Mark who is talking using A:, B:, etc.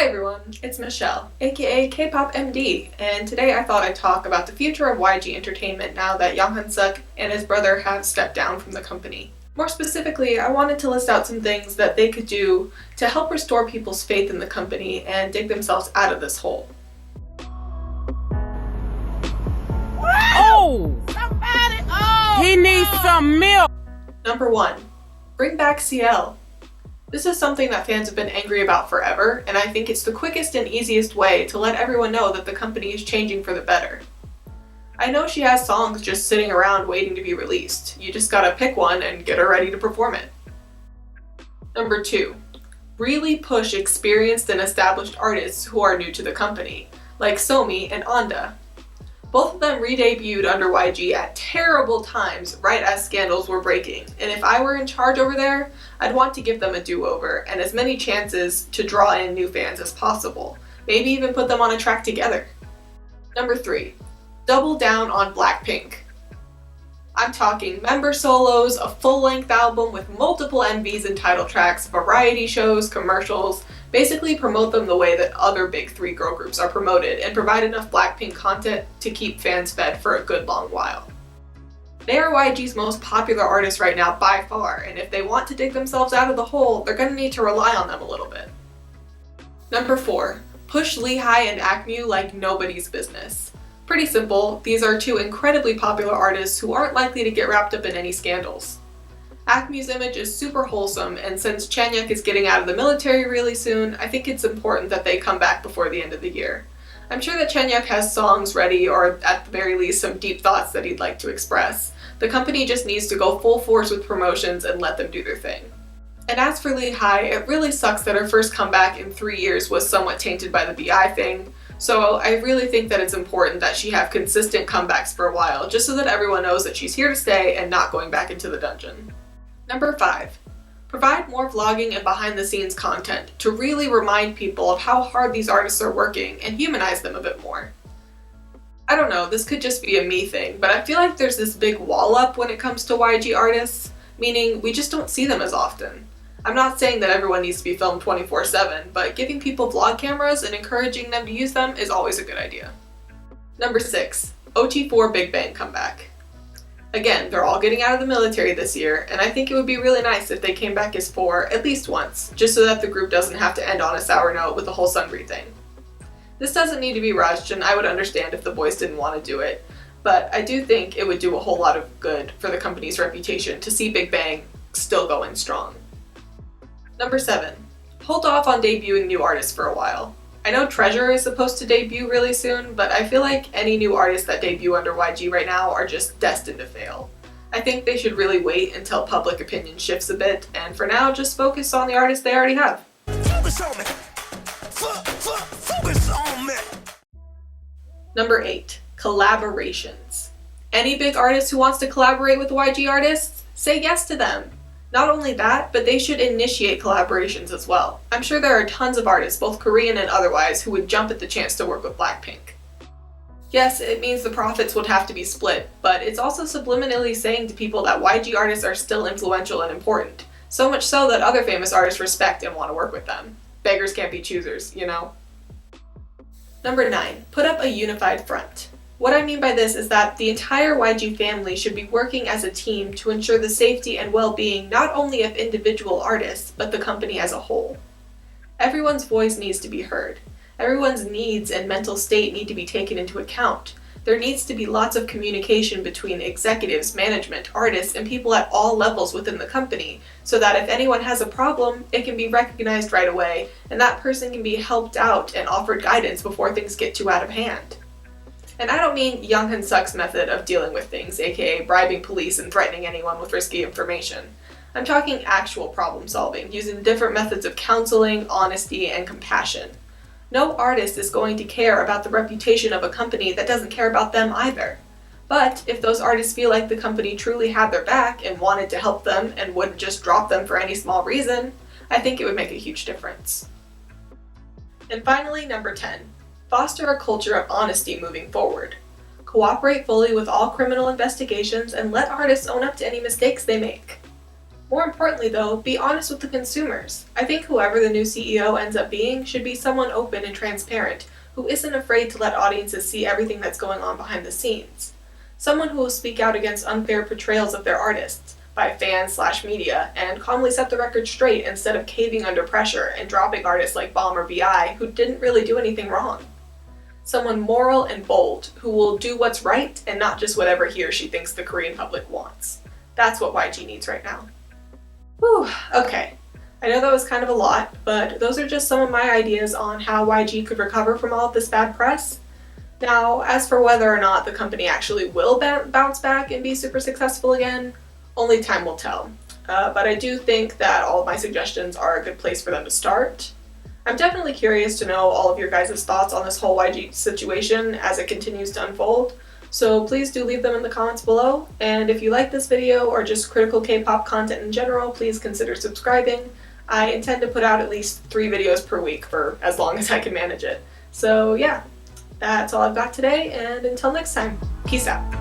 A: Hi everyone, it's Michelle, aka K-pop MD, and today I thought I'd talk about the future of YG Entertainment now that Yang Hyun Suk and his brother have stepped down from the company. More specifically, I wanted to list out some things that they could do to help restore people's faith in the company and dig themselves out of this hole.
B: Oh! Somebody! Oh! He needs some milk!
A: Number 1. Bring back CL. This is something that fans have been angry about forever, and I think it's the quickest and easiest way to let everyone know that the company is changing for the better. I know she has songs just sitting around waiting to be released. You just gotta pick one and get her ready to perform it. Number 2. Really push experienced and established artists who are new to the company, like Somi and Anda. Both of them re-debuted under YG at terrible times right as scandals were breaking, and if I were in charge over there, I'd want to give them a do-over and as many chances to draw in new fans as possible. Maybe even put them on a track together. Number 3. Double down on Blackpink. I'm talking member solos, a full-length album with multiple MVs and title tracks, variety shows, commercials. Basically promote them the way that other big 3 girl groups are promoted and provide enough Blackpink content to keep fans fed for a good long while. They are YG's most popular artists right now by far, and if they want to dig themselves out of the hole, they're gonna need to rely on them a little bit. Number 4. Push Lehigh and AKMU like nobody's business. Pretty simple, these are 2 incredibly popular artists who aren't likely to get wrapped up in any scandals. AKMU's image is super wholesome, and since Chanyeok is getting out of the military really soon, I think it's important that they come back before the end of the year. I'm sure that Chanyeok has songs ready, or at the very least some deep thoughts that he'd like to express. The company just needs to go full force with promotions and let them do their thing. And as for Lehigh, it really sucks that her first comeback in 3 years was somewhat tainted by the BI thing, so I really think that it's important that she have consistent comebacks for a while, just so that everyone knows that she's here to stay and not going back into the dungeon. Number 5. Provide more vlogging and behind-the-scenes content to really remind people of how hard these artists are working and humanize them a bit more. I don't know, this could just be a me thing, but I feel like there's this big wall up when it comes to YG artists, meaning we just don't see them as often. I'm not saying that everyone needs to be filmed 24/7, but giving people vlog cameras and encouraging them to use them is always a good idea. Number 6. OT4 Big Bang comeback. Again, they're all getting out of the military this year, and I think it would be really nice if they came back as 4 at least once, just so that the group doesn't have to end on a sour note with the whole Sungri thing. This doesn't need to be rushed, and I would understand if the boys didn't want to do it, but I do think it would do a whole lot of good for the company's reputation to see Big Bang still going strong. Number 7. Hold off on debuting new artists for a while. I know Treasure is supposed to debut really soon, but I feel like any new artists that debut under YG right now are just destined to fail. I think they should really wait until public opinion shifts a bit, and for now, just focus on the artists they already have.
B: Focus on me! Focus on me!
A: Number 8. Collaborations. Any big artist who wants to collaborate with YG artists, say yes to them. Not only that, but they should initiate collaborations as well. I'm sure there are tons of artists, both Korean and otherwise, who would jump at the chance to work with Blackpink. Yes, it means the profits would have to be split, but it's also subliminally saying to people that YG artists are still influential and important, so much so that other famous artists respect and want to work with them. Beggars can't be choosers, you know? Number 9. Put up a unified front. What I mean by this is that the entire YG family should be working as a team to ensure the safety and well-being not only of individual artists, but the company as a whole. Everyone's voice needs to be heard. Everyone's needs and mental state need to be taken into account. There needs to be lots of communication between executives, management, artists, and people at all levels within the company, so that if anyone has a problem, it can be recognized right away, and that person can be helped out and offered guidance before things get too out of hand. And I don't mean Yang Hyun Suk's method of dealing with things, aka bribing police and threatening anyone with risky information. I'm talking actual problem solving, using different methods of counseling, honesty, and compassion. No artist is going to care about the reputation of a company that doesn't care about them either. But if those artists feel like the company truly had their back and wanted to help them and wouldn't just drop them for any small reason, I think it would make a huge difference. And finally, number 10. Foster a culture of honesty moving forward. Cooperate fully with all criminal investigations and let artists own up to any mistakes they make. More importantly though, be honest with the consumers. I think whoever the new CEO ends up being should be someone open and transparent, who isn't afraid to let audiences see everything that's going on behind the scenes. Someone who will speak out against unfair portrayals of their artists by fans/media and calmly set the record straight instead of caving under pressure and dropping artists like Bomb or B.I. who didn't really do anything wrong. Someone moral and bold who will do what's right and not just whatever he or she thinks the Korean public wants. That's what YG needs right now. Whew, okay. I know that was kind of a lot, but those are just some of my ideas on how YG could recover from all of this bad press. Now, as for whether or not the company actually will bounce back and be super successful again, only time will tell. But I do think that all of my suggestions are a good place for them to start. I'm definitely curious to know all of your guys' thoughts on this whole YG situation as it continues to unfold, so please do leave them in the comments below, and if you like this video or just critical K-pop content in general, please consider subscribing. I intend to put out at least 3 videos per week for as long as I can manage it. So yeah, that's all I've got today, and until next time, peace out.